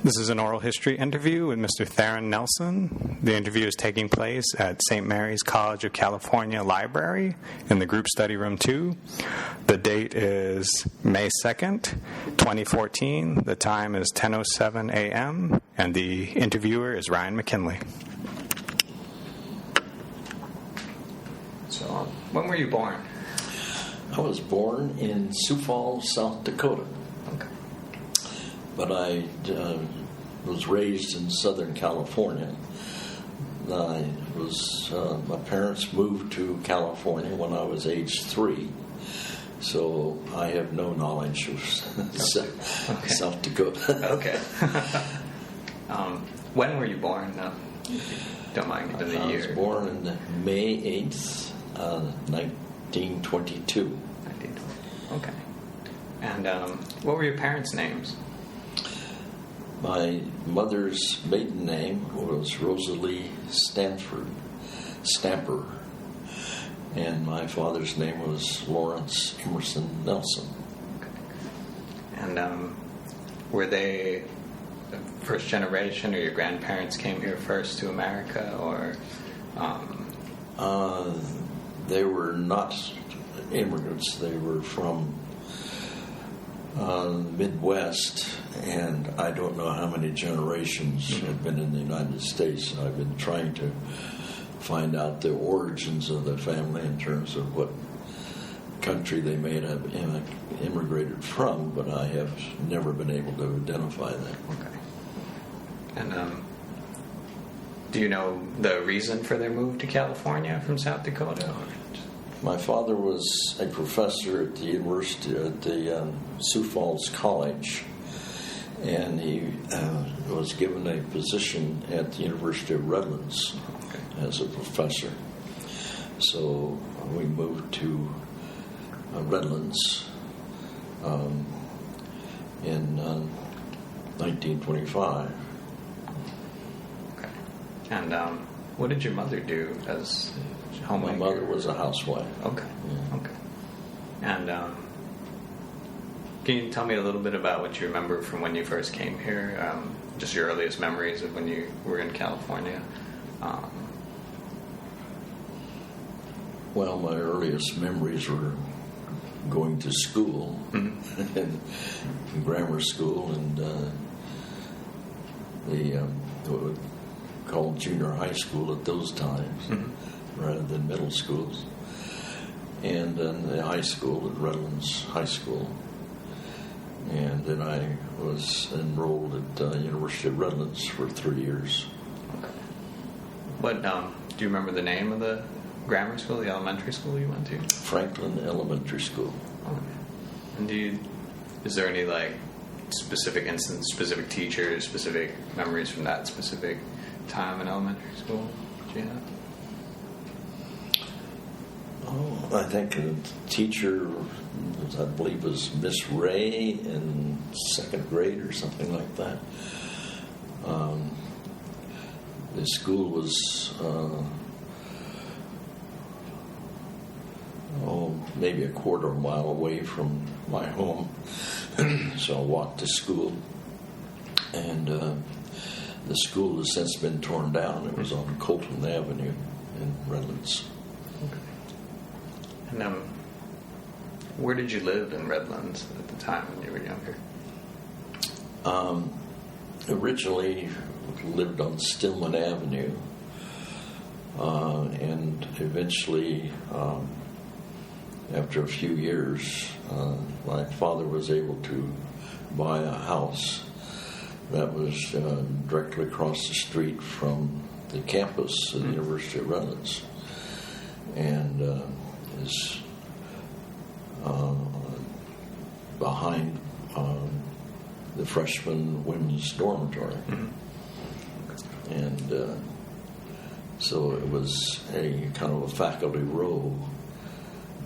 This is an oral history interview with Mr. Theron Nelson. The interview is taking place at St. Mary's College of California Library in the group study room 2. The date is May 2nd, 2014. The time is 10:07 a.m. and the interviewer is Ryan McKinley. So, when were you born? I was born in Sioux Falls, South Dakota. Okay. But I was raised in Southern California. My parents moved to California when I was age 3, so I have no knowledge of South Dakota. Okay. When were you born? Don't mind the year. I was born on May 8th, 1922. Okay. And what were your parents' names? My mother's maiden name was Rosalie Stamper, and my father's name was Lawrence Emerson Nelson. Okay. And were they first generation, or your grandparents came here first to America, or? They were not immigrants. They were from the Midwest, and I don't know how many generations have been in the United States. I've been trying to find out the origins of the family in terms of what country they may have immigrated from, but I have never been able to identify that. Okay. And do you know the reason for their move to California from South Dakota? My father was a professor at the university, at the Sioux Falls College, and he was given a position at the University of Redlands as a professor. So we moved to Redlands in 1925. Okay. And what did your mother do as homemaker? My mother was a housewife. Okay. Yeah. Okay. And can you tell me a little bit about what you remember from when you first came here? Just your earliest memories of when you were in California? Well, my earliest memories were going to school, and grammar school, and what we called junior high school at those times, rather than middle schools, and then the high school at Redlands High School. And then I was enrolled at University of Redlands for 3 years. Okay. What do you remember the name of the grammar school, the elementary school you went to? Franklin Elementary School. Okay. And is there any specific instance, specific teachers, specific memories from that specific time in elementary school that you have? Oh, I think a teacher, I believe, was Miss Ray in 2nd grade or something like that. The school was maybe a quarter of a mile away from my home, so I walked to school. And the school has since been torn down. It was on Colton Avenue in Redlands. Okay. And where did you live in Redlands at the time when you were younger? Originally lived on Stillman Avenue, and eventually, after a few years, my father was able to buy a house that was directly across the street from the campus of the University of Redlands, and is behind the freshman women's dormitory. And so it was a kind of a faculty row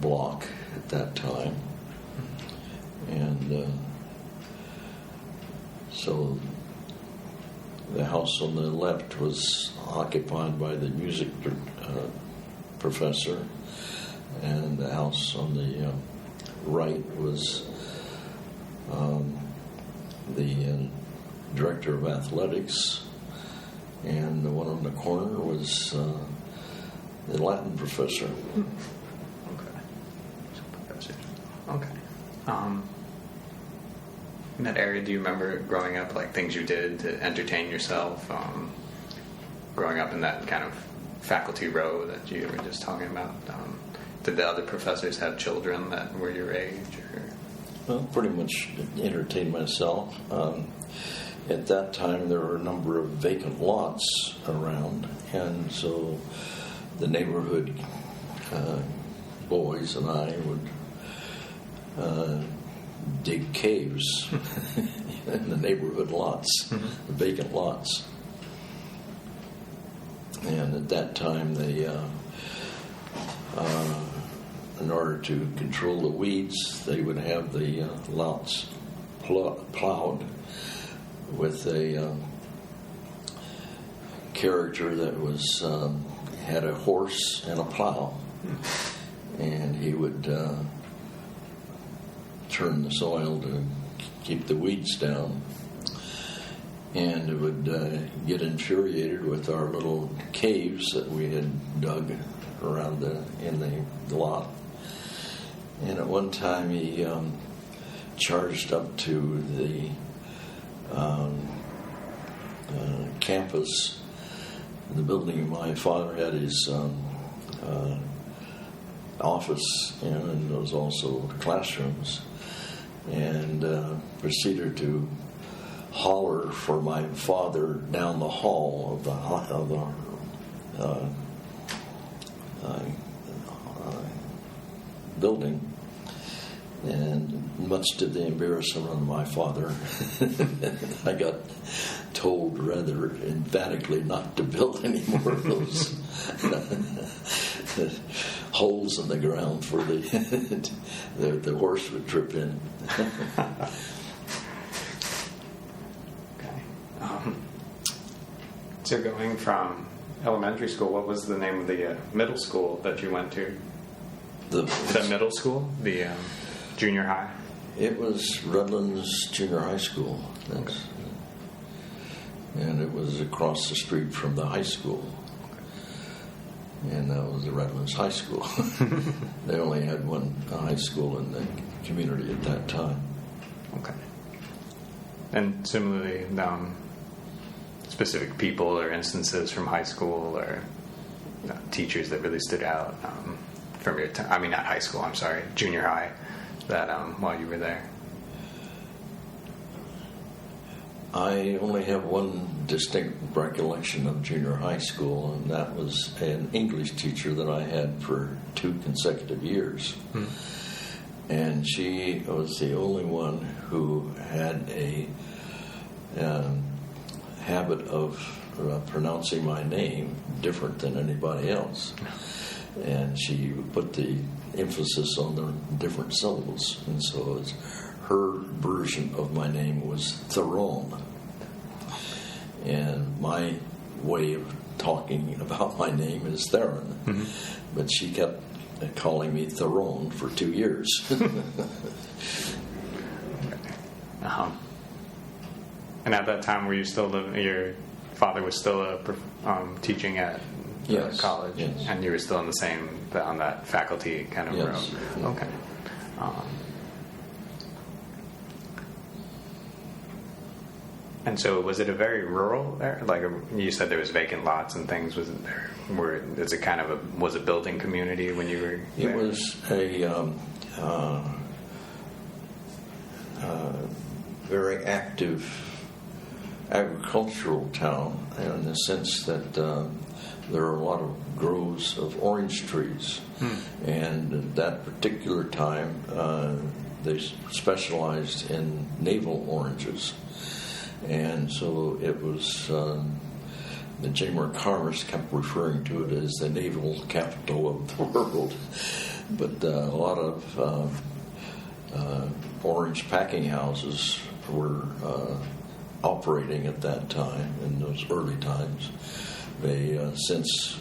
block at that time. And so the house on the left was occupied by the music professor, and the house on the right was the director of athletics, and the one on the corner was the Latin professor. Okay. In that area, do you remember growing up, like things you did to entertain yourself? Growing up in that kind of faculty row that you were just talking about, did the other professors have children that were your age? Or? Well, pretty much entertained myself. At that time, there were a number of vacant lots around, and so the neighborhood boys and I would dig caves in the neighborhood lots, the vacant lots. And at that time, they, in order to control the weeds, they would have the lots plowed with a character that was had a horse and a plow, and he would turn the soil to keep the weeds down, and it would get infuriated with our little caves that we had dug around in the lot. And at one time he charged up to the campus, the building my father had his office in, and there was also classrooms, and proceeded to holler for my father down the hall of the building, and much to the embarrassment of my father, I got told rather emphatically not to build any more of those holes in the ground for the horse would trip in. Okay. So going from elementary school, what was the name of the middle school that you went to? The middle school? The junior high? It was Redlands Junior High School. Okay. And it was across the street from the high school. And that was the Redlands High School. They only had one high school in the community at that time. Okay. And similarly, specific people or instances from high school or teachers that really stood out from your time? I mean, not high school, I'm sorry, junior high, that while you were there? I only have one distinct recollection of junior high school, and that was an English teacher that I had for 2 consecutive years. And she was the only one who had a habit of pronouncing my name different than anybody else. And she put the emphasis on the different syllables. And so her version of my name was Theron. And my way of talking about my name is Theron. Mm-hmm. But she kept calling me Theron for 2 years. And at that time, were you still your father was still teaching at college? Yes. And you were still on that faculty kind of yes. road? Yeah. Okay. And so, was it a very rural area? Like you said, there was vacant lots and things. Was it there? Was it kind of was a building community when you were there? It was a very active agricultural town in the sense that there are a lot of groves of orange trees. And at that particular time, they specialized in navel oranges. And so it was, the Chamber of Commerce kept referring to it as the naval capital of the world. But a lot of orange packing houses were operating at that time, in those early times. They since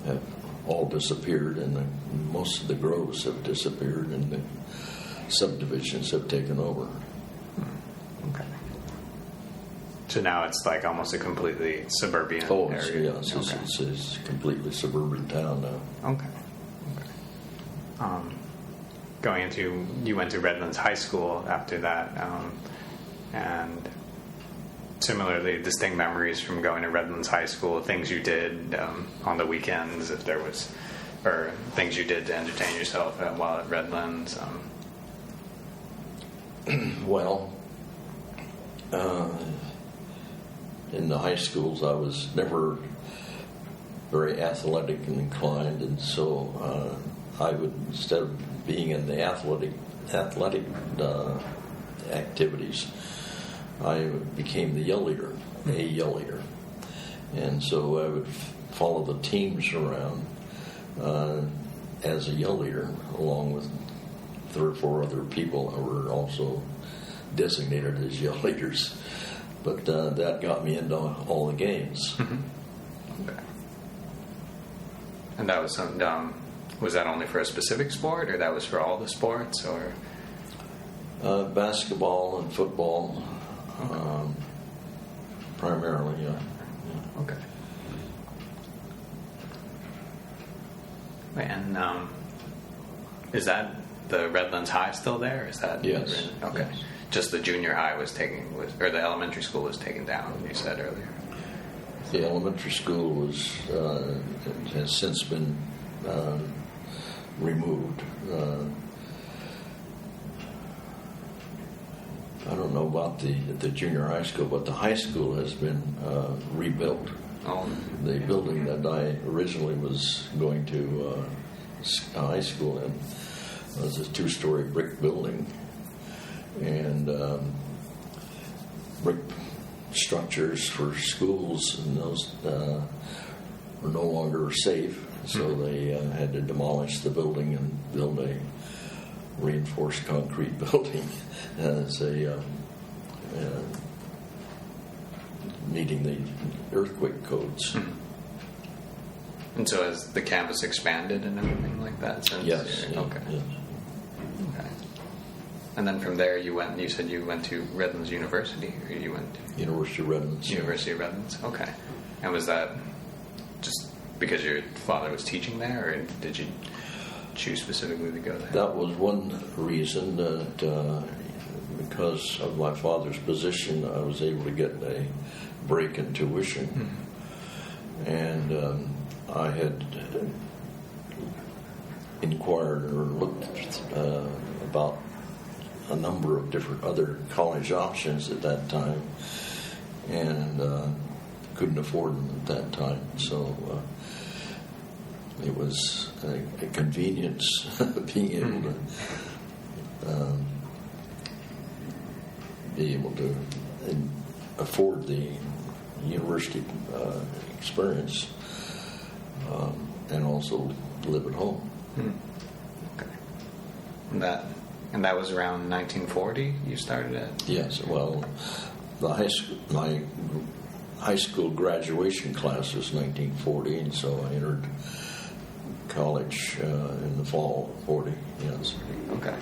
have all disappeared, and most of the groves have disappeared, and the subdivisions have taken over. Okay. So now it's like almost a completely suburban area. Yes, it's a completely suburban town now. Okay. You went to Redlands High School after that, and similarly distinct memories from going to Redlands High School, things you did on the weekends, if there was, or things you did to entertain yourself while at Redlands. Well, in the high schools, I was never very athletic and inclined, and so I would, instead of being in the athletic activities, I became the yell leader, a yell leader, and so I would follow the teams around as a yell leader, along with 3 or 4 other people who were also designated as yell leaders. But that got me into all the games. Mm-hmm. Okay. And that was was that only for a specific sport, or that was for all the sports, or? Basketball and football, okay. Primarily, yeah. Okay. And is that the Redlands High still there? Is that yes? Okay. Yes. Just the junior high or the elementary school was taken down. You said earlier. The elementary school has since been removed. I don't know about the junior high school, but the high school has been rebuilt. Oh. The building that I originally was going to high school in was a 2-story brick building, and brick structures for schools and those were no longer safe, so they had to demolish the building and build a reinforced concrete building as meeting the earthquake codes. And so has the campus expanded and everything like that since? Yes. Okay. Yes. Okay. And then from there you said you went to Redlands University, or you went to University of Redlands. University of Redlands. Okay. And was that just because your father was teaching there, or did you choose specifically to go there? That was one reason, that because of my father's position, I was able to get a break in tuition. And I had inquired or looked about a number of different other college options at that time, and couldn't afford them at that time. So it was a convenience being able to afford the university experience, and also live at home. Okay. And that was around 1940 you started at? Yes. Well, my high school graduation class was 1940, and so I entered college in the fall of 40. Yes. Okay.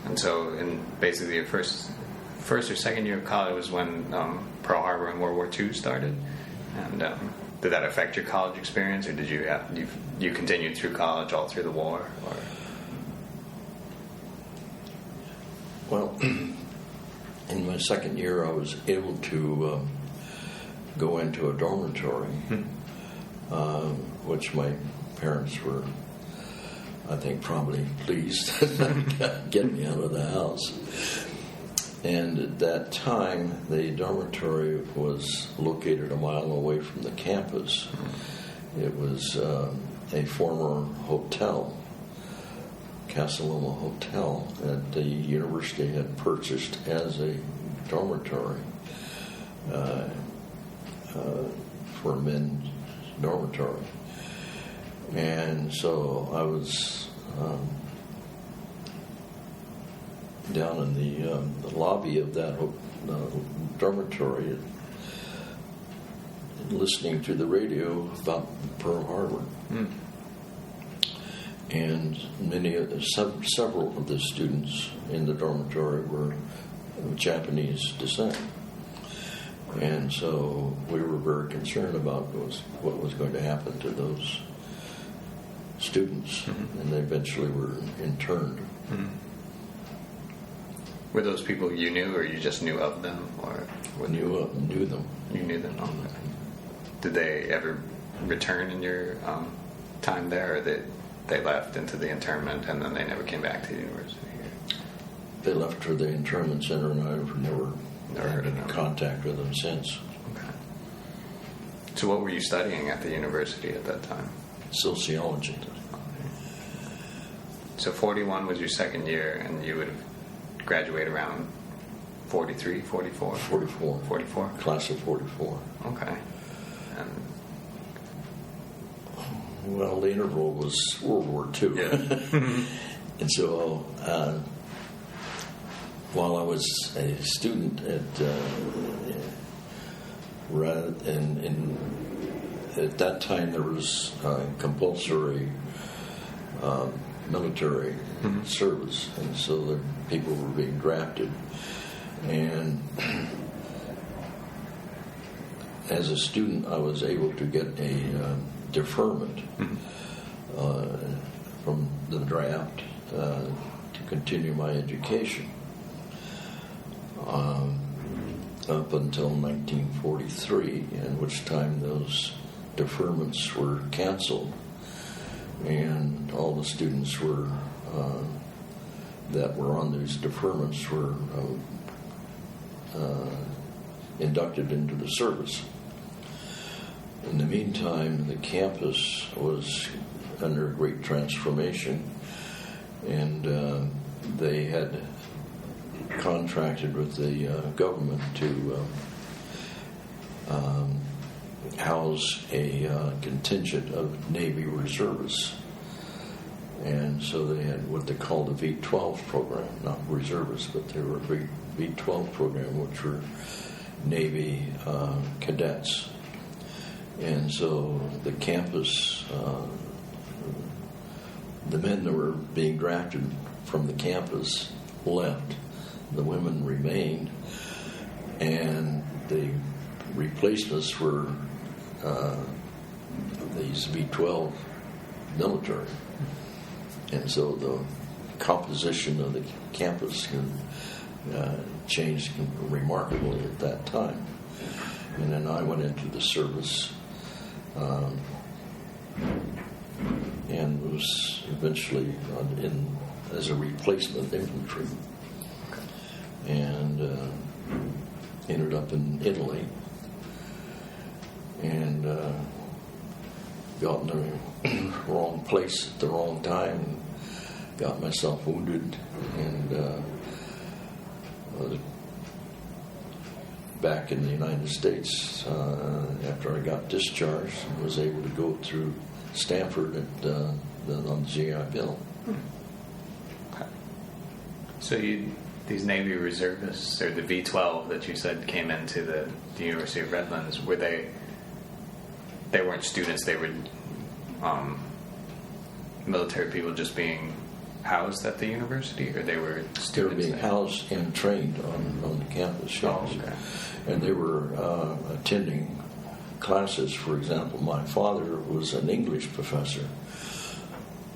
And so, in basically your first or second year of college was when Pearl Harbor and World War II started. And did that affect your college experience, or did you continued through college all through the war? Or? Well, in my second year, I was able to go into a dormitory, which my parents were, I think, probably pleased to get me out of the house. And at that time, the dormitory was located a mile away from the campus. It was a former hotel, Casa Loma Hotel, that the university had purchased as a dormitory for a men's dormitory. And so I was down in the lobby of that dormitory, listening to the radio about Pearl Harbor. And several of the students in the dormitory were of Japanese descent. And so we were very concerned about what was going to happen to those students, and they eventually were interned. Were those people you knew, or you just knew of them, or Knew them? You knew them. Okay. Did they ever return in your time there, or they left into the internment and then they never came back to the university? They left for the internment center, and I've never heard had any contact with them since. Okay. So what were you studying at the university at that time? Sociology. So 41 was your second year, and you would have graduated around 43, 44? 44. 44? Class of 44. Okay. And well, the interval was World War II. Yeah. And so while I was a student at that time there was compulsory military service, and so the people were being drafted. And as a student, I was able to get a deferment from the draft to continue my education up until 1943, in which time those deferments were canceled, and all the students that were on these deferments were inducted into the service. In the meantime, the campus was under a great transformation, and they had contracted with the government to house a contingent of Navy reservists. And so they had what they called the V-12 program, not reservists, but they were a V-12 program, which were Navy cadets. And so the campus, the men that were being drafted from the campus left. The women remained, and the replacements were these V-12 military. And so the composition of the campus changed remarkably at that time. And then I went into the service and was eventually as a replacement infantry, and ended up in Italy, and got in the wrong place at the wrong time, got myself wounded, and was back in the United States after I got discharged, and was able to go through Stanford on the GI Bill. Okay. So these Navy reservists, or the V-12 that you said came into the University of Redlands, were they weren't students, they were military people just being housed at the university, or they were students? They were being housed and trained on the campus. Oh, okay. And they were attending classes. For example, my father was an English professor,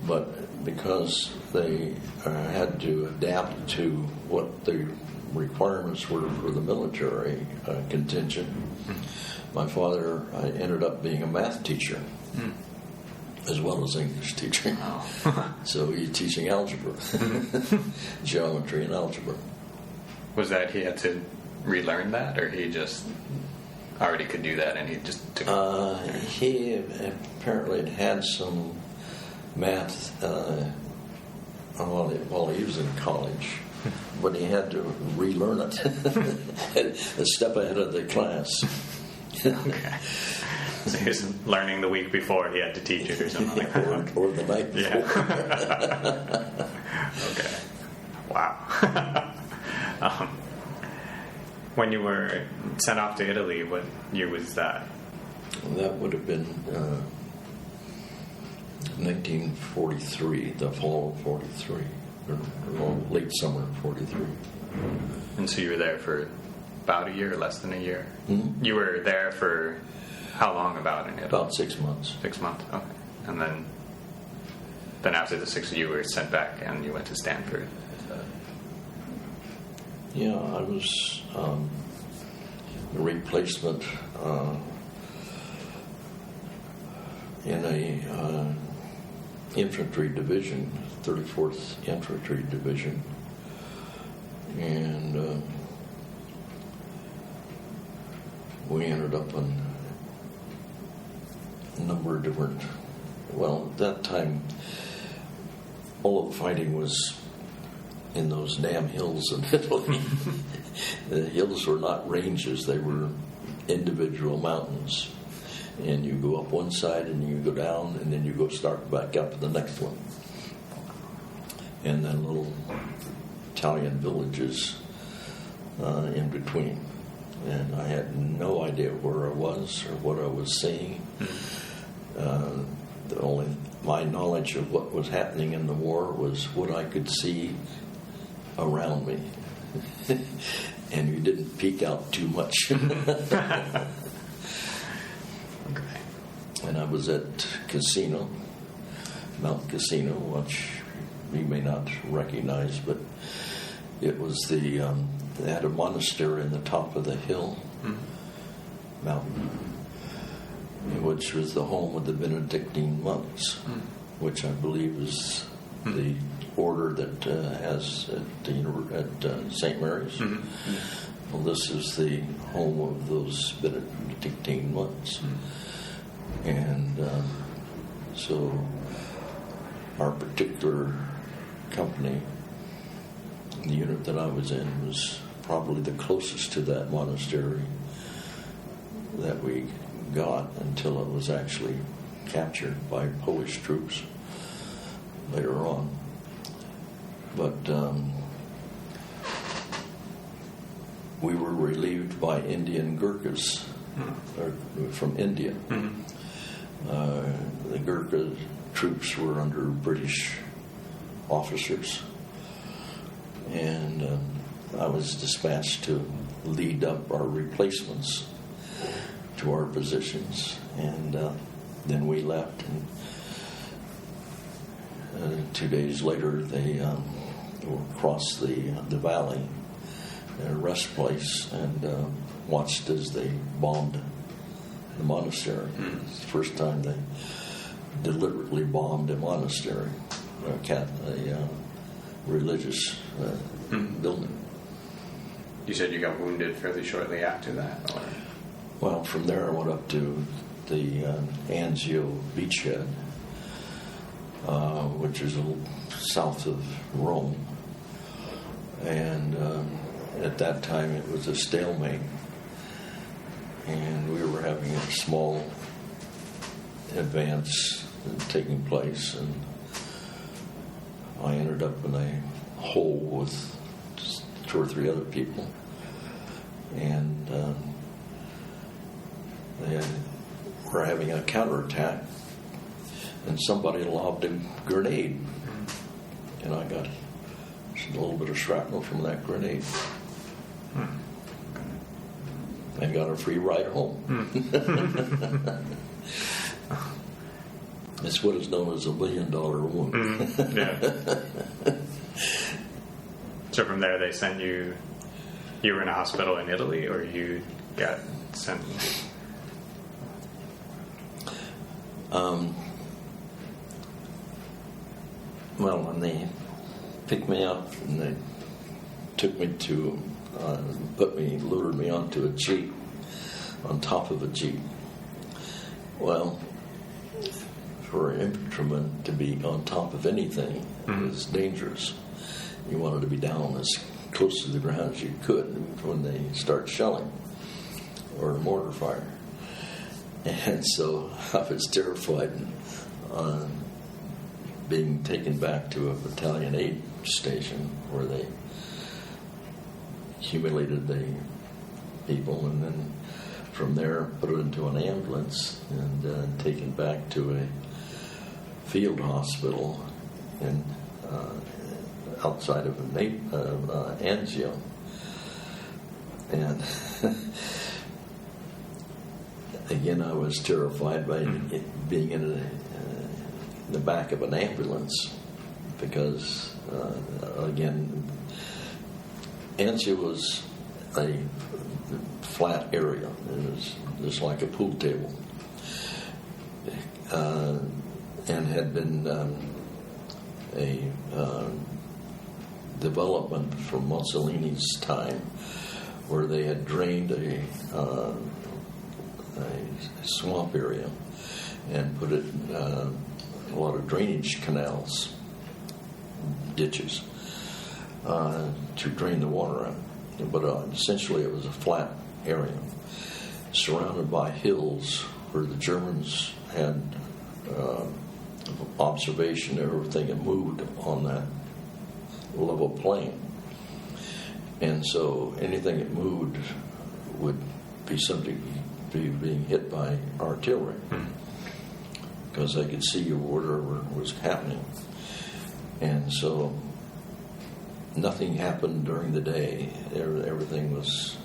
but because they had to adapt to what the requirements were for the military contingent, my father ended up being a math teacher as well as English teacher. Oh. So he's teaching algebra, geometry and algebra. Was that he had to relearn that, or he just already could do that and he just took it? He apparently had some math while he was in college, but he had to relearn it a step ahead of the class. Okay. So he was learning the week before he had to teach it or something like that. Or the night before. Yeah. Okay. Wow. When you were sent off to Italy, what year was that? That would have been 1943, the fall of 43. late summer of 43. And so you were there for about a year, less than a year? Mm-hmm. You were there for how long about in Italy? About 6 months. 6 months, okay. And then after the 6 you were sent back and you went to Stanford. Yeah, I was a replacement in a infantry division, 34th Infantry Division, and we ended up on a number of different. Well, at that time, all of the fighting was in those damn hills in Italy. The hills were not ranges; they were individual mountains. And you go up one side, and you go down, and then you go start back up to the next one. And then little Italian villages in between. And I had no idea where I was or what I was seeing. My knowledge of what was happening in the war was what I could see around me. And you didn't peek out too much. Okay. And I was at Mount Casino, which you may not recognize, but it was they had a monastery in the top of the hill, mountain, which was the home of the Benedictine monks, which I believe is the order that has at St. Mary's. Well, this is the home of those Benedictine monks. And so our particular company, the unit that I was in, was probably the closest to that monastery that we got until it was actually captured by Polish troops later on. But we were relieved by Indian Gurkhas from India. The Gurkha troops were under British officers, and I was dispatched to lead up our replacements to our positions, and then we left, and 2 days later they crossed the valley at a rest place and watched as they bombed the monastery. It's the first time they deliberately bombed a monastery, a religious building. You said you got wounded fairly shortly after that? Or? Well, from there I went up to the Anzio beachhead, which is a little south of Rome. And at that time it was a stalemate. And we were having a small advance taking place, and I ended up in a hole with just 2 or 3 other people, and they were having a counterattack, and somebody lobbed a grenade, and I got a little bit of shrapnel from that grenade. And got a free ride home. It's what is known as a $1 million wound. Yeah. So from there they sent you were in a hospital in Italy, or you got sent? Well, when they picked me up and they took me to loaded me onto a Jeep, on top of a Jeep. Well, for an infantryman to be on top of anything is dangerous. You wanted to be down as close to the ground as you could when they start shelling or mortar fire. And so I was terrified being taken back to a battalion aid station where they accumulated the people, and then from there put it into an ambulance and taken back to a field hospital in outside of Anzio. And again, I was terrified by it being in the back of an ambulance because, again, Anzio was a flat area. It was just like a pool table. And had been a development from Mussolini's time where they had drained a swamp area and put it a lot of drainage canals, ditches, to drain the water out. But essentially it was a flat area surrounded by hills where the Germans had observation of everything that moved on that level plain. And so anything that moved would be subject to being hit by artillery because they could see whatever was happening. And so nothing happened during the day. Everything was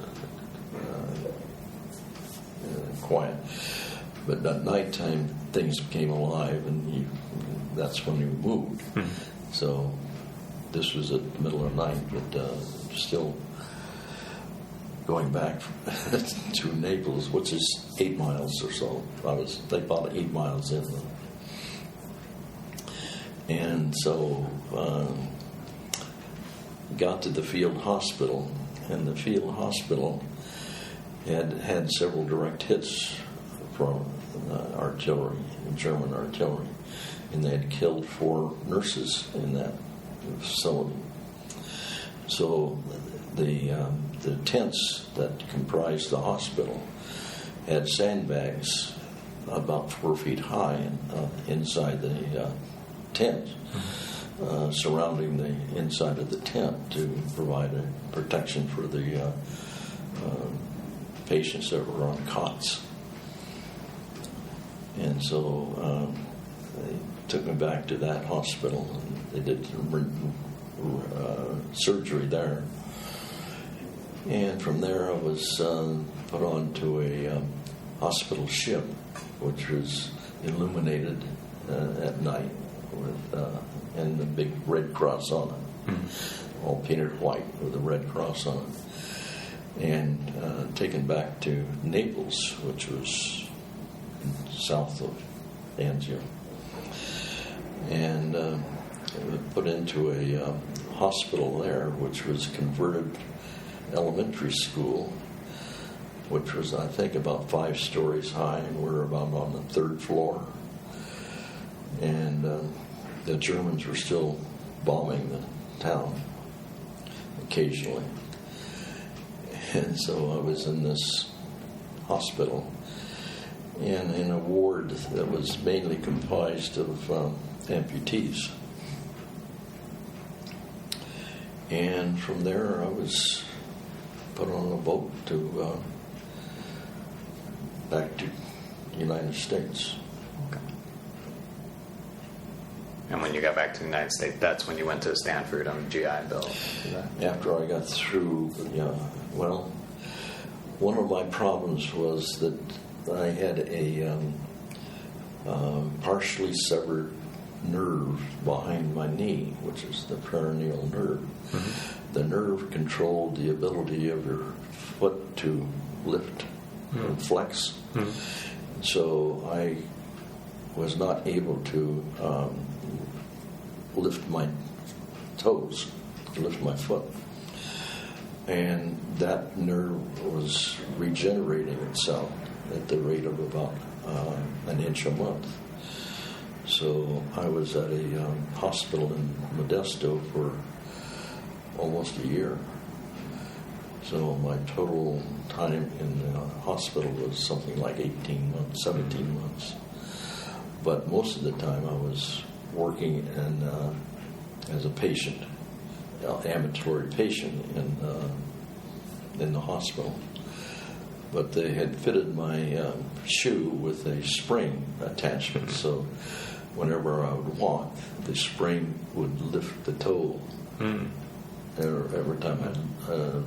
quiet. But at nighttime, things became alive, and that's when you moved. So this was at the middle of the night, but still going back to Naples, which is 8 miles or so. They bought 8 miles in. And so got to the field hospital, and the field hospital had several direct hits from artillery, German artillery, and they had killed 4 nurses in that facility. So the tents that comprised the hospital had sandbags about 4 feet high inside the tent, surrounding the inside of the tent to provide a protection for the patients that were on cots. And so they took me back to that hospital, and they did surgery there. And from there I was put onto a hospital ship, which was illuminated at night with and the big red cross on it, all painted white with a red cross on it, and taken back to Naples, which was south of Anzio, and put into a hospital there, which was converted elementary school, which was, I think, about 5 stories high, and we're about on the 3rd floor. And the Germans were still bombing the town occasionally. And so I was in this hospital and in a ward that was mainly comprised of amputees. And from there I was put on a boat to back to the United States. Okay. And when you got back to the United States, that's when you went to Stanford on the GI Bill? After I got through, well, one of my problems was that I had a partially severed nerve behind my knee, which is the peroneal nerve. Mm-hmm. The nerve controlled the ability of your foot to lift and flex. Mm-hmm. So I was not able to lift my toes, lift my foot. And that nerve was regenerating itself at the rate of about an inch a month. So I was at a hospital in Modesto for almost a year. So my total time in the hospital was something like 18 months, 17 months. But most of the time I was working as a patient, ambulatory patient in the hospital. But they had fitted my shoe with a spring attachment, so whenever I would walk, the spring would lift the toe Every time I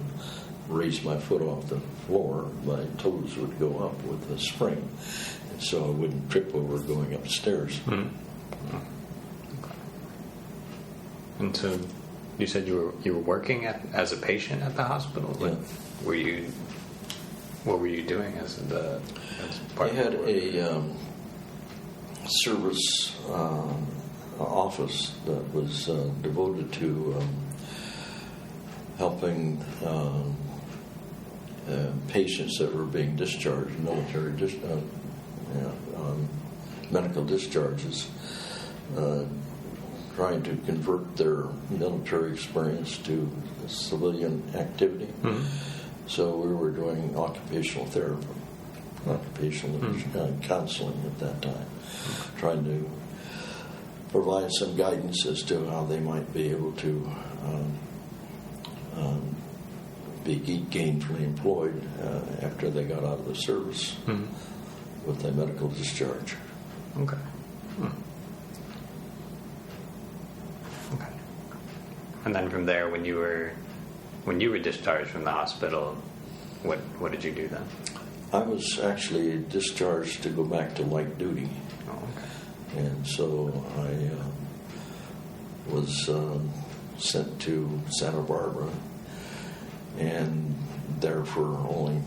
raised my foot off the floor, my toes would go up with the spring, and so I wouldn't trip over going upstairs. And so, you said you were working as a patient at the hospital. Yeah. What were you doing as part I had a service office that was devoted to helping patients that were being discharged, medical discharges, trying to convert their military experience to civilian activity. So we were doing occupational therapy, occupational counseling at that time, trying to provide some guidance as to how they might be able to be gainfully employed after they got out of the service with a medical discharge. Okay. Okay. And then from there, when you were discharged from the hospital, what did you do then? I was actually discharged to go back to light duty. Oh, okay. And so I was sent to Santa Barbara, and there for only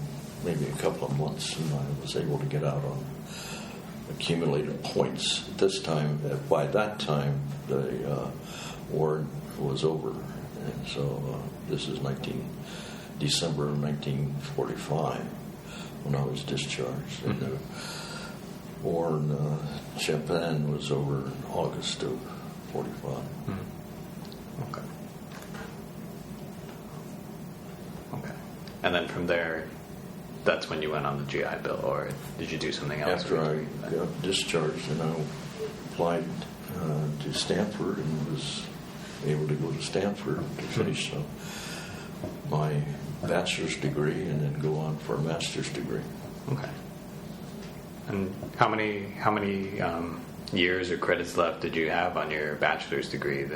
maybe a couple of months, and I was able to get out on accumulated points. By that time, the war was over, and so this is December of 1945 when I was discharged. And the war in Japan was over in August of 45. Okay. Okay. And then from there, that's when you went on the GI Bill, or did you do something else? After I got discharged, and I applied to Stanford and was able to go to Stanford to finish my bachelor's degree and then go on for a master's degree. Okay. And how many years or credits left did you have on your bachelor's degree?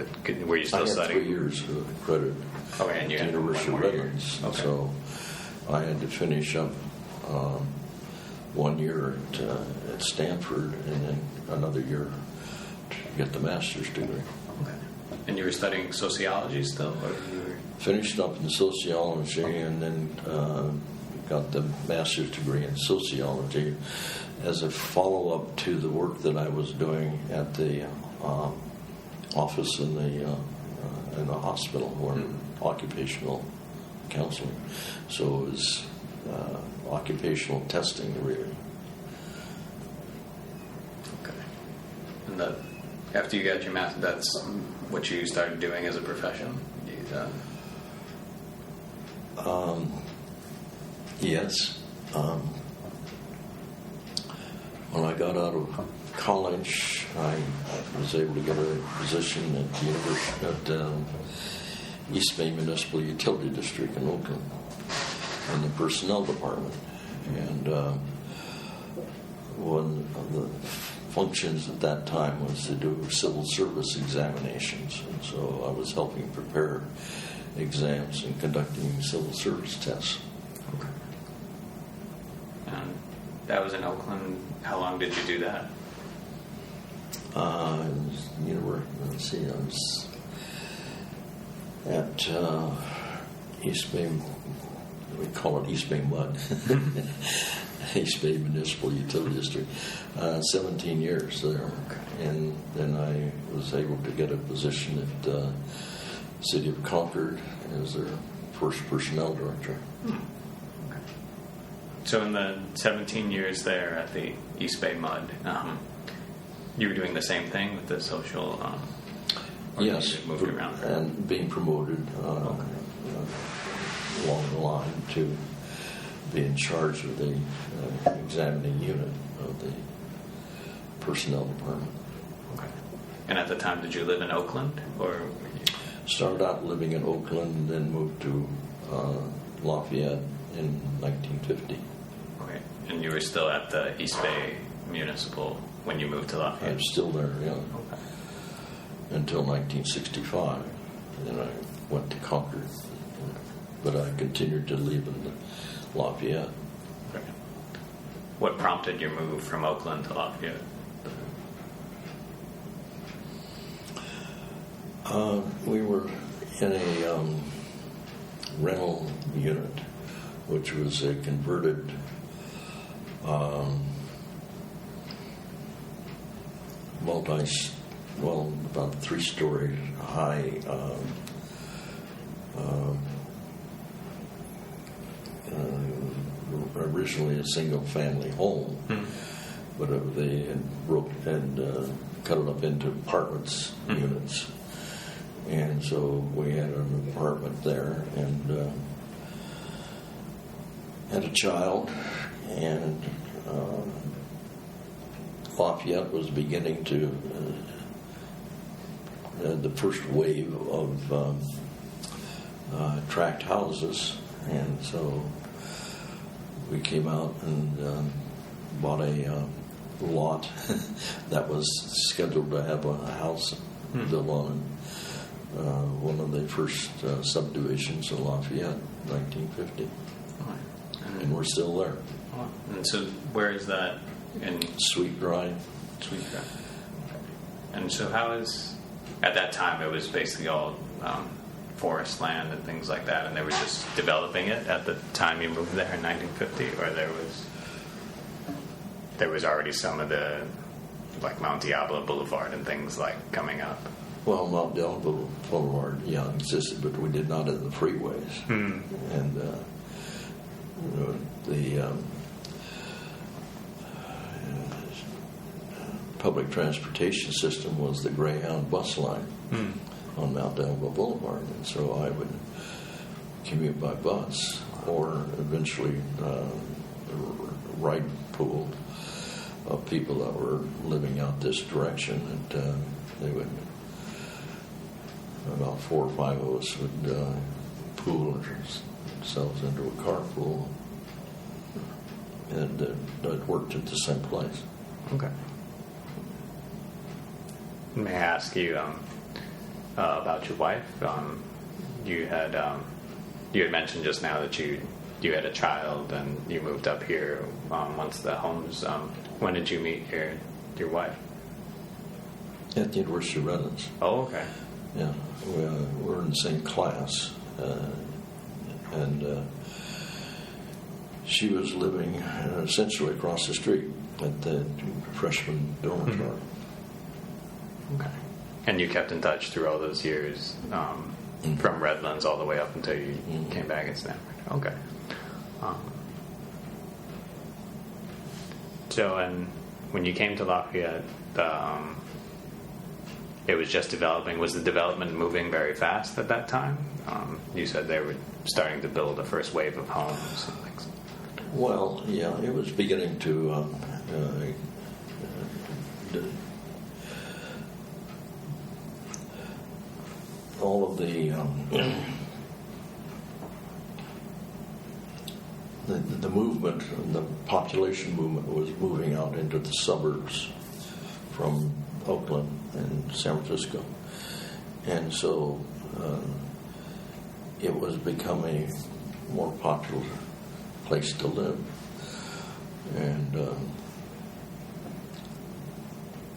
Were you still studying? I had 3 years of credit and you at the had University of Redlands. Okay. So I had to finish up 1 year at Stanford and then another year to get the master's degree. Okay. And you were studying sociology still? Or you were... Finished up in sociology and then got the master's degree in sociology as a follow-up to the work that I was doing at the office in the hospital, or occupational counseling. So it was occupational testing, really. Okay. And after you got your master's, that's what you started doing as a profession? Yes. When I got out of college, I was able to get a position at the University at East Bay Municipal Utility District in Oakland in the personnel department. And one of the functions at that time was to do civil service examinations. And so I was helping prepare exams and conducting civil service tests. Okay. And that was in Oakland. How long did you do that? I was at East Bay, we call it East Bay Mud, East Bay Municipal Utility District, 17 years there. And then I was able to get a position at the City of Concord as their first personnel director. Okay. So in the 17 years there at the East Bay Mud, you were doing the same thing with the social... yes, moved around and being promoted along the line to be in charge of the examining unit of the personnel department. Okay. And at the time, did you live in Oakland, or? Started out living in Oakland, and then moved to Lafayette in 1950. Okay. And you were still at the East Bay Municipal when you moved to Lafayette? I'm still there, yeah. Okay. Until 1965. and I went to Concord. But I continued to live in Lafayette. Okay. What prompted your move from Oakland to Lafayette? We were in a rental unit, which was a converted about 3-story high originally a single-family home, but they had cut it up into apartments units, and so we had an apartment there and had a child, and Lafayette was beginning to the first wave of tract houses, and so we came out and bought a lot that was scheduled to have a house built on one of the first subdivisions in Lafayette, 1950. And we're still there. And so where is that? In Sweet Drive. Sweet Drive. Okay. And so how is, at that time it was basically all forest land and things like that, and they were just developing it at the time you moved there in 1950, or there was already some of the, like Mount Diablo Boulevard and things like coming up? Well, Mount Diablo Boulevard, existed, but we did not have the freeways. And the public transportation system was the Greyhound bus line on Mount Diablo Boulevard, and so I would commute by bus or eventually a ride pool of people that were living out this direction, and they would, about 4 or 5 of us would pool ourselves into a carpool, and it worked at the same place. Okay. May I ask you about your wife? You had mentioned just now that you had a child and you moved up here once the homes. When did you meet your wife? At the University of Redlands. Oh, okay. Yeah, we were in the same class, and she was living essentially across the street at the freshman dormitory. Okay. And you kept in touch through all those years, from Redlands all the way up until you came back in Stanford. Okay. So, and when you came to Lafayette, it was just developing. Was the development moving very fast at that time? You said they were starting to build the first wave of homes and things. Well, yeah, it was beginning to all of the movement, the population movement was moving out into the suburbs from Oakland and San Francisco, and so it was becoming a more popular place to live, and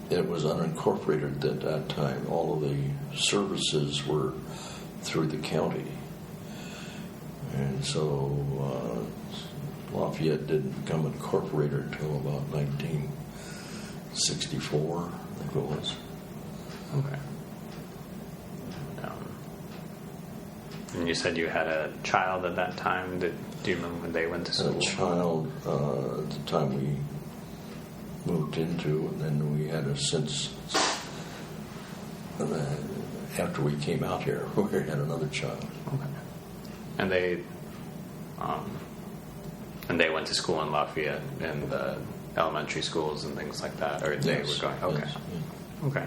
it was unincorporated at that time. All of the services were through the county, and so Lafayette didn't become incorporated until about 1964, I think it was. Okay. And you said you had a child at that time. Do you remember when they went to school? A child at the time we moved into, and then we had a since after we came out here, we had another child. Okay. And they went to school in Lafayette in the elementary schools and things like that, or they were going. Okay. Yes, yeah. Okay.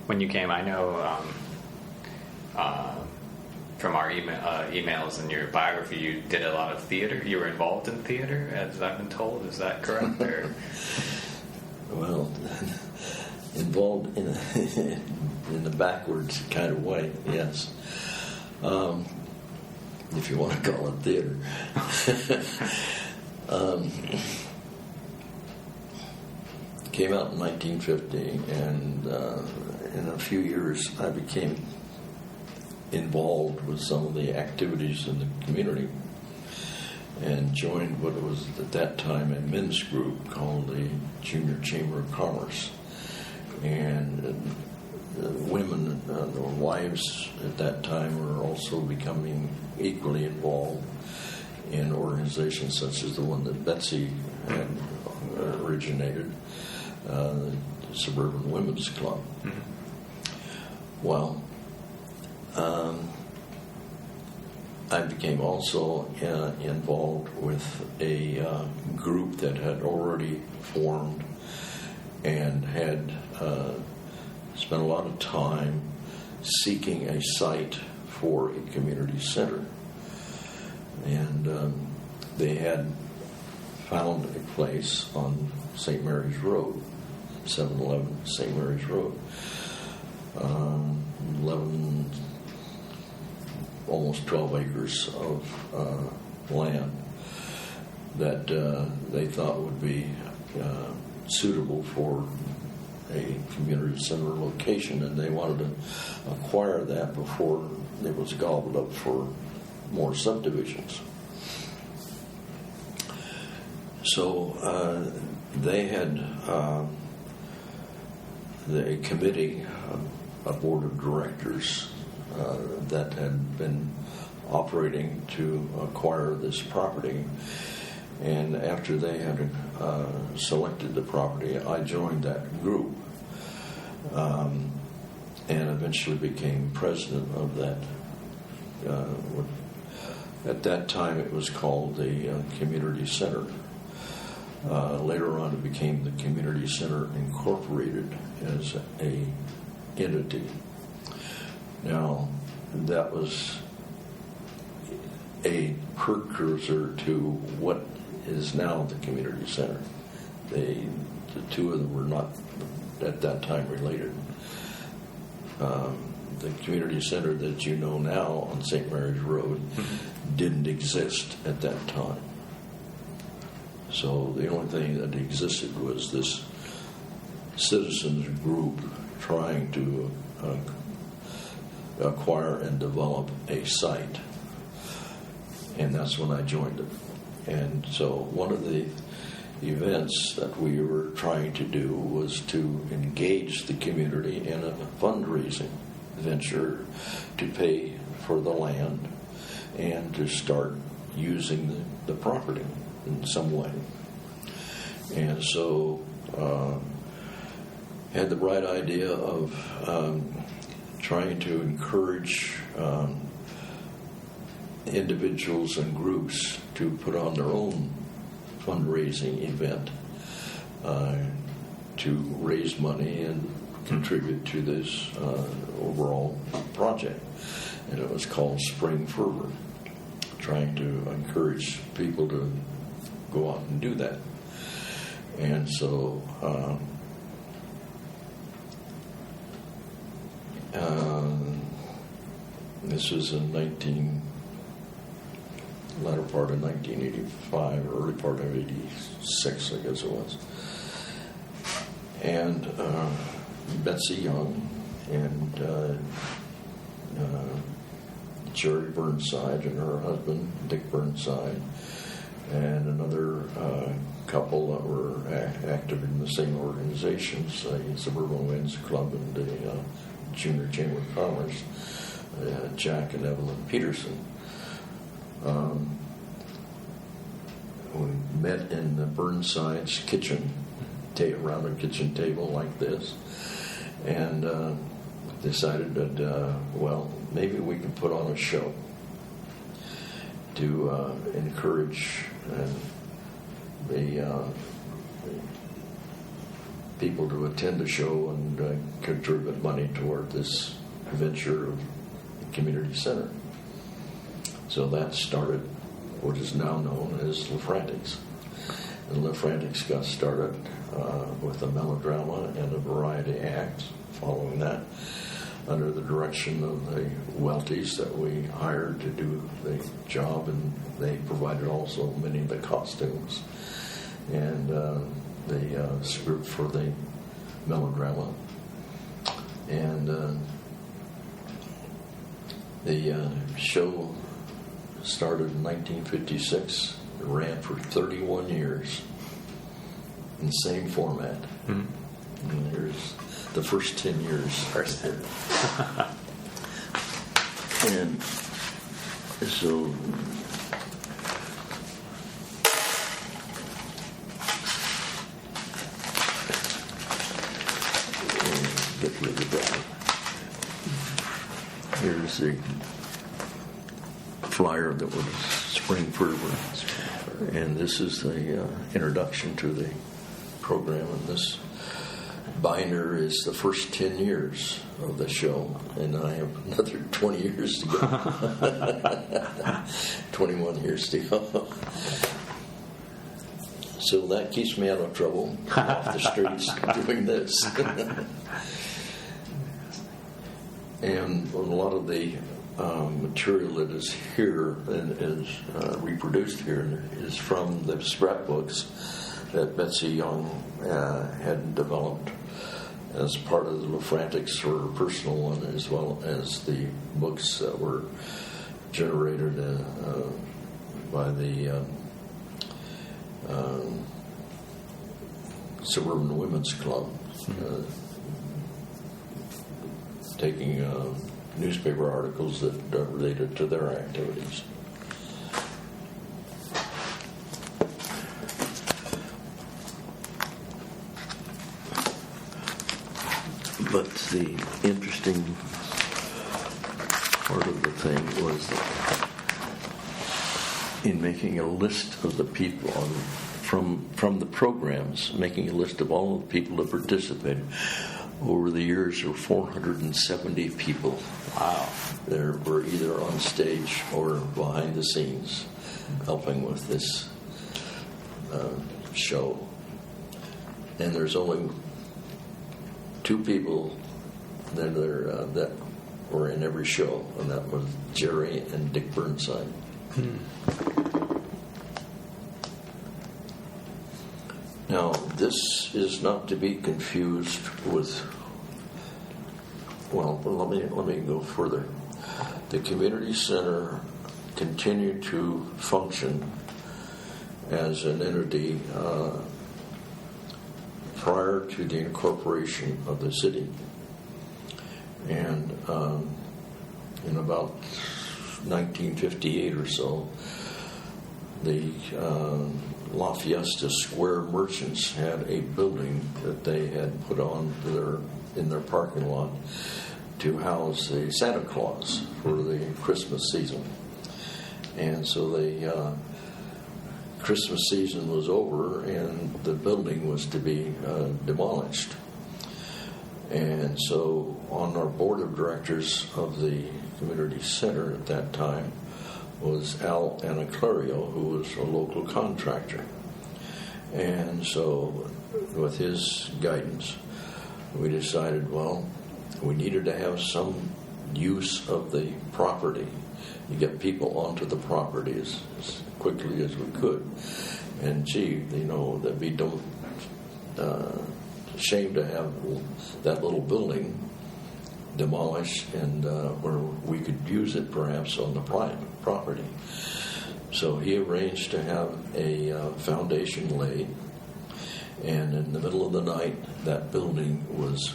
When you came, I know from our emails and your biography, you did a lot of theater. You were involved in theater, as I've been told. Is that correct? Or? Well, involved in the backwards kind of way, yes. If you want to call it theater. Came out in 1950, and in a few years I became involved with some of the activities in the community and joined what was at that time a men's group called the Junior Chamber of Commerce. And the women, the wives at that time were also becoming equally involved in organizations such as the one that Betsy had originated, the Suburban Women's Club. Mm-hmm. Well, I became also involved with a group that had already formed and had spent a lot of time seeking a site for a community center. And they had found a place on St. Mary's Road, 711 St. Mary's Road. 11, almost 12 acres of land that they thought would be suitable for a community center location, and they wanted to acquire that before it was gobbled up for more subdivisions. So they had a committee, a board of directors that had been operating to acquire this property. And after they had selected the property, I joined that group and eventually became president of that. At that time, it was called the Community Center. Later on, it became the Community Center Incorporated as a entity. Now, that was a precursor to what is now the community center. The two of them were not at that time related. The community center that you know now on St. Mary's Road didn't exist at that time. So the only thing that existed was this citizens group trying to acquire and develop a site. And that's when I joined it. And so one of the events that we were trying to do was to engage the community in a fundraising venture to pay for the land and to start using the property in some way. And so had the bright idea of trying to encourage individuals and groups to put on their own fundraising event to raise money and contribute to this overall project. And it was called Spring Fervor, trying to encourage people to go out and do that. And so this was in latter part of 1985, early part of 86, I guess it was. And Betsy Young and Jerry Burnside and her husband, Dick Burnside, and another couple that were active in the same organizations, the Suburban Women's Club and the Junior Chamber of Commerce, Jack and Evelyn Peterson. We met in the Burnside's kitchen, around a kitchen table like this, and decided that, well, maybe we could put on a show to encourage the people to attend the show and contribute money toward this venture of the community center. So that started what is now known as Laf-Frantics. And Laf-Frantics got started with a melodrama and a variety act following that. under the direction of the Welties that we hired to do the job, and they provided also many of the costumes and the script for the melodrama. And the show started in 1956. It ran for 31 years in the same format. Mm-hmm. And here's the first 10 years. And so get rid of that. Here's the flyer that was Spring Fervor. And this is the introduction to the program. And this binder is the first 10 years of the show. And I have another 20 years to go. 21 years to go. So that keeps me out of trouble off the streets doing this. And a lot of the material that is here and is reproduced here is from the scrapbooks that Betsy Young had developed as part of the Laf-Frantics, for her personal one, as well as the books that were generated by the Suburban Women's Club, taking newspaper articles that related to their activities. But the interesting part of the thing was that in making a list of the people from the programs, making a list of all the people that participated. Over the years, there were 470 people. Wow. There were either on stage or behind the scenes helping with this show. And there's only two people that were in every show, and that was Jerry and Dick Burnside. Now, this is not to be confused with, well, let me go further. The community center continued to function as an entity prior to the incorporation of the city. And in about 1958 or so, the Lafayette Square merchants had a building that they had put on in their parking lot to house the Santa Claus for the Christmas season. And so the Christmas season was over and the building was to be demolished. And so on our board of directors of the community center at that time was Al Anaclario, who was a local contractor. And so with his guidance, we decided, well, we needed to have some use of the property. You get people onto the property as quickly as we could. And gee, that'd be shame to have that little building demolished and where we could use it perhaps on the private property. So he arranged to have a foundation laid, and in the middle of the night that building was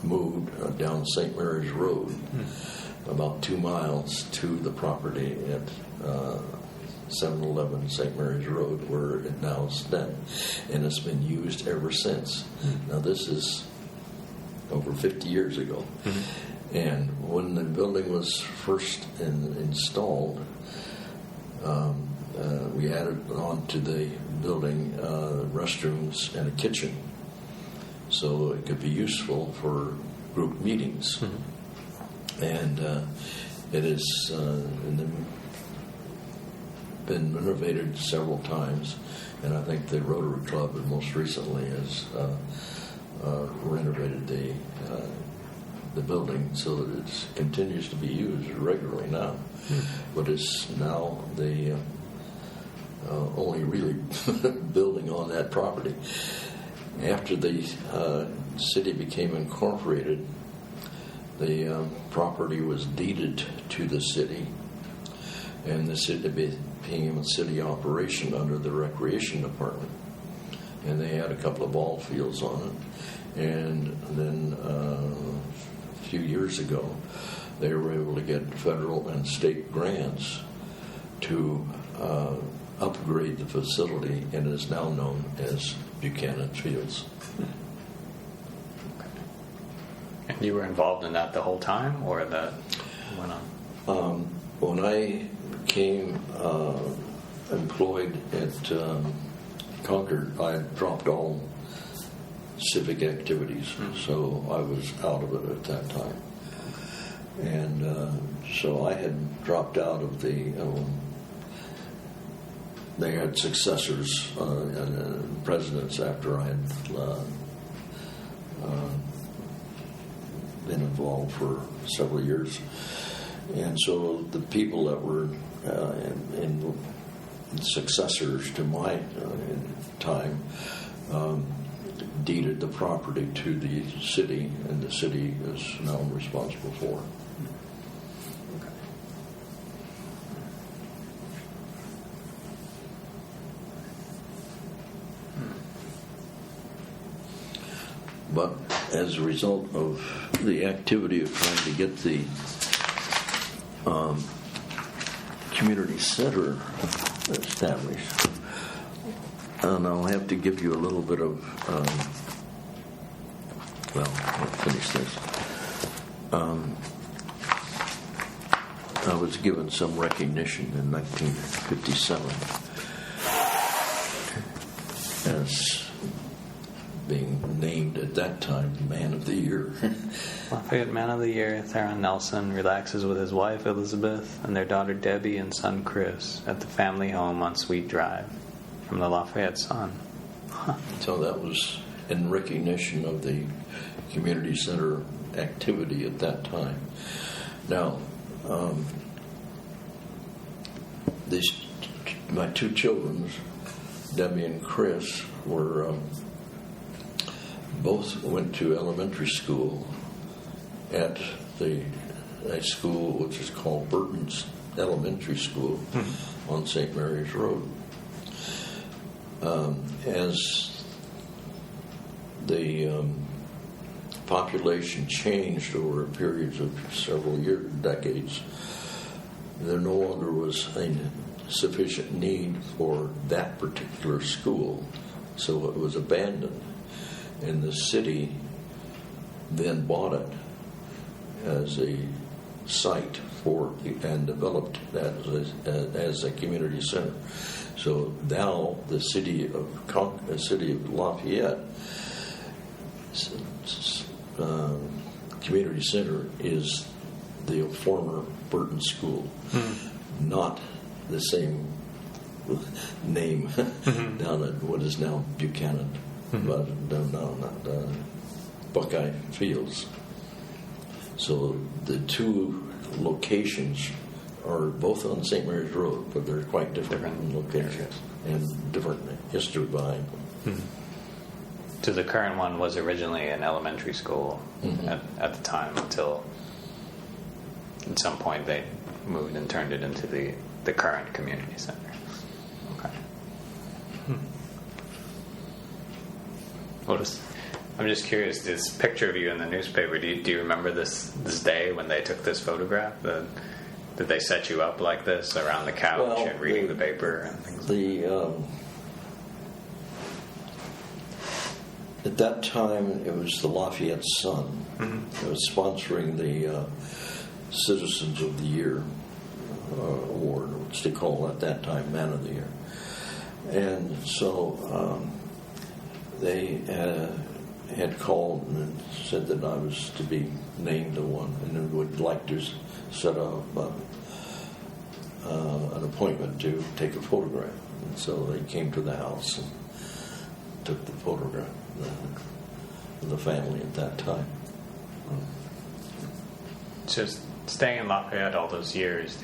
moved down St. Mary's Road about 2 miles to the property at 711 St. Mary's Road, where it now stands, and it's been used ever since. Now this is over 50 years ago. And when the building was first installed, we added on to the building restrooms and a kitchen, so it could be useful for group meetings. And it has been renovated several times, and I think the Rotary Club most recently has renovated the the building so that it continues to be used regularly now. But it's now the only really building on that property. After the city became incorporated, the property was deeded to the city, and the city became a city operation under the recreation department. And they had a couple of ball fields on it. And then a few years ago, they were able to get federal and state grants to upgrade the facility, and it is now known as Buchanan Fields. And you were involved in that the whole time, or that went on? When I became employed at Concord, I had dropped all civic activities, so I was out of it at that time. And so I had dropped out of the. They had successors and presidents after I had been involved for several years, and so the people that were in successors to my time deeded the property to the city, and the city is now responsible for it. But as a result of the activity of trying to get the community center established, and I'll have to give you a little bit of, I'll finish this. I was given some recognition in 1957 as being named at that time Man of the Year. Lafayette Man of the Year, Theron Nelson relaxes with his wife Elizabeth and their daughter Debbie and son Chris at the family home on Sweet Drive. From the Lafayette Sun. So that was in recognition of the community center activity at that time. Now, my two children, Debbie and Chris, were both went to elementary school at a school which is called Burton's Elementary School on St. Mary's Road. As the population changed over periods of several decades, there no longer was a sufficient need for that particular school, so it was abandoned. And the city then bought it as a site for and developed that as a community center. So now the city of Lafayette community center is the former Burton School, not the same name down at what is now Buchanan, but not Buckeye Fields. So the two locations are both on St. Mary's Road, but they're quite different locations and different history behind them. So the current one was originally an elementary school at the time, until at some point they moved and turned it into the current community center. Okay. I'm just curious, this picture of you in the newspaper, do you remember this day when they took this photograph? Did they set you up like this around the couch and reading the paper and things? At that time, it was the Lafayette Sun. It was sponsoring the Citizens of the Year award, which they called at that time Man of the Year. And so they had called and said that I was to be named the one, and would like to set up an appointment to take a photograph. And so they came to the house and took the photograph of the family at that time. just staying in Lafayette all those years,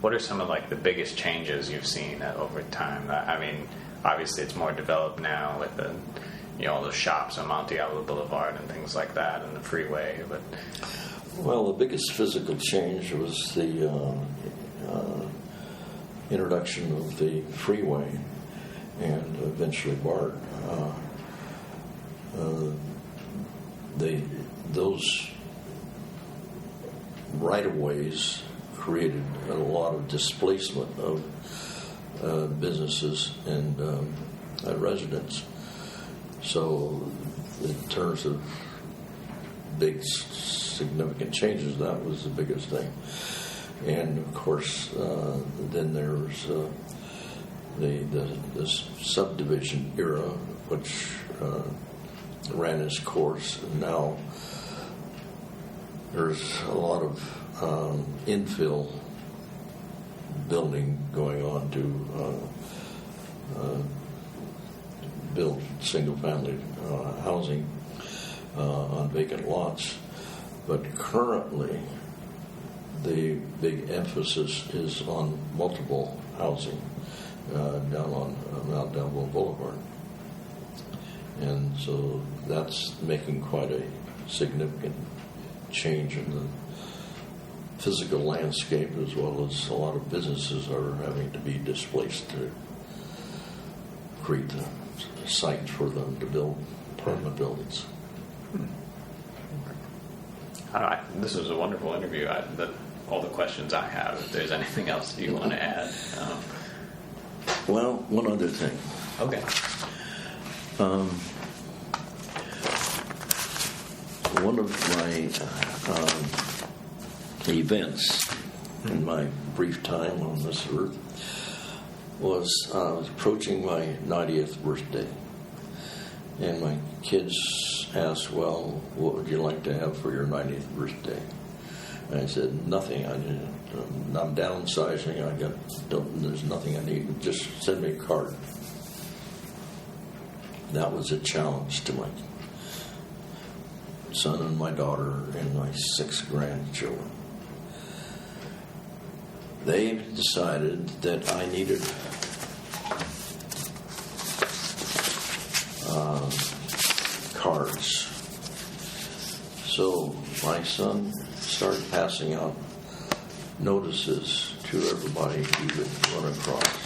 what are some of like the biggest changes you've seen over time? I mean, obviously it's more developed now with the, all those shops on Monticello Boulevard and things like that, and the freeway. But well, the biggest physical change was the introduction of the freeway and eventually BART. Those right-of-ways created a lot of displacement of businesses and residents. So in terms of big significant changes, that was the biggest thing. And of course, then there was the subdivision era, which ran its course. And now there's a lot of infill building going on to build single-family housing on vacant lots. But currently, the big emphasis is on multiple housing down on Mount Delville Boulevard. And so that's making quite a significant change in the physical landscape, as well as a lot of businesses are having to be displaced to create the site for them to build apartment buildings. This was a wonderful interview. All the questions I have, if there's anything else you want to add. Well, one other thing. Okay. One of my events in my brief time on this earth was I was approaching my 90th birthday, and my kids asked, "Well, what would you like to have for your 90th birthday?" And I said, "Nothing. I'm downsizing. There's nothing I need. Just send me a card." That was a challenge to my son and my daughter and my 6 grandchildren. They decided that I needed cards. So my son started passing out notices to everybody he would run across.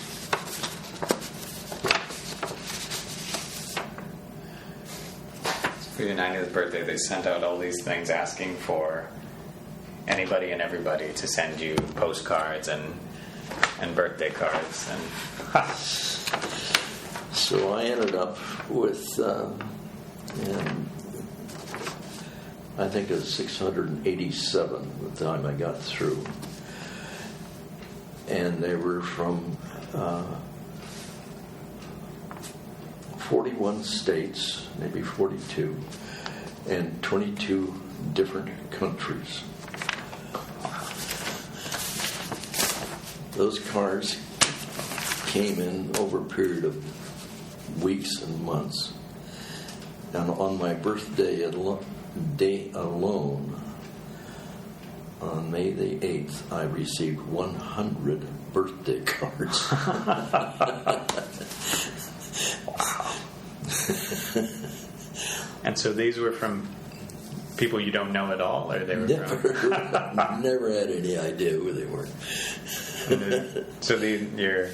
For your 90th birthday, they sent out all these things asking for anybody and everybody to send you postcards and birthday cards. And so I ended up with, I think it was 687 the time I got through. And they were from 41 states, maybe 42, and 22 different countries. Those cards came in over a period of weeks and months. And on my birthday day alone, on May the 8th, I received 100 birthday cards. And so these were from people you don't know at all, or they were from? Never had any idea who they were. So your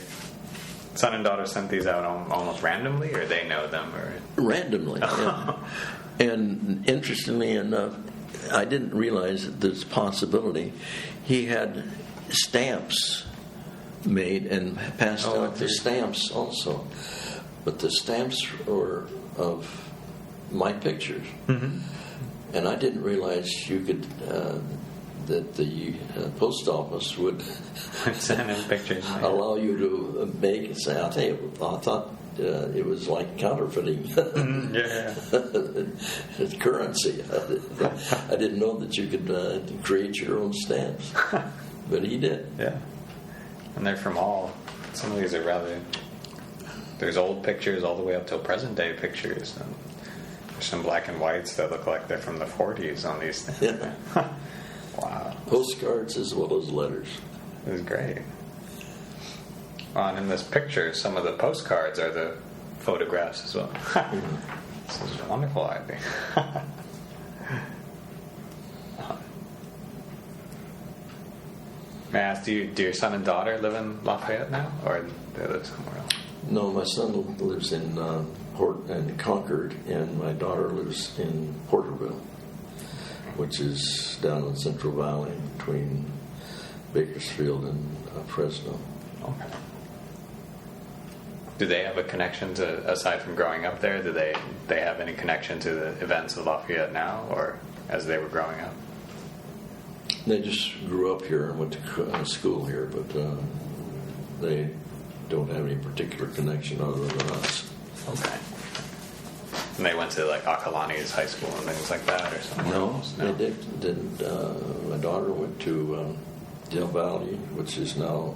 son and daughter sent these out almost randomly, or they know them, or randomly? Yeah. And interestingly enough, I didn't realize that this possibility. He had stamps made and passed out the stamps also, but the stamps were of my pictures, and I didn't realize you could. That the post office would send in pictures, allow you to make and say, I thought it was like counterfeiting currency. I didn't know that you could create your own stamps, but he did. Yeah, and they're from some of these are rather. There's old pictures all the way up till present day pictures, and there's some black and whites that look like they're from the 40s on these things. Yeah. Wow. Postcards as well as letters. It was great. And in this picture, some of the postcards are the photographs as well. This is a wonderful idea. May I ask, do your son and daughter live in Lafayette now, or do they live somewhere else? No, my son lives in Concord, and my daughter lives in Porterville, which is down in Central Valley between Bakersfield and Fresno. Okay. Do they have a connection to, aside from growing up there, do they have any connection to the events of Lafayette now, or as they were growing up? They just grew up here and went to school here, but they don't have any particular connection other than us. Okay. And they went to like Akalani's high school and things like that, or something? No, they didn't. My daughter went to Del Valle, which is now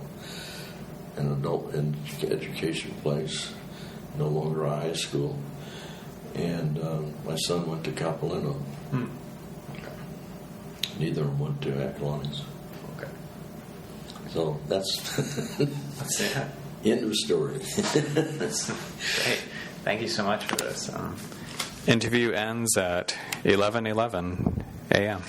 an adult education place, no longer a high school. And my son went to Capilano. Okay. Neither of them went to Akalani's. Okay. So that's Yeah. end of story. That's great. Thank you so much for this. Interview ends at 11:11 a.m.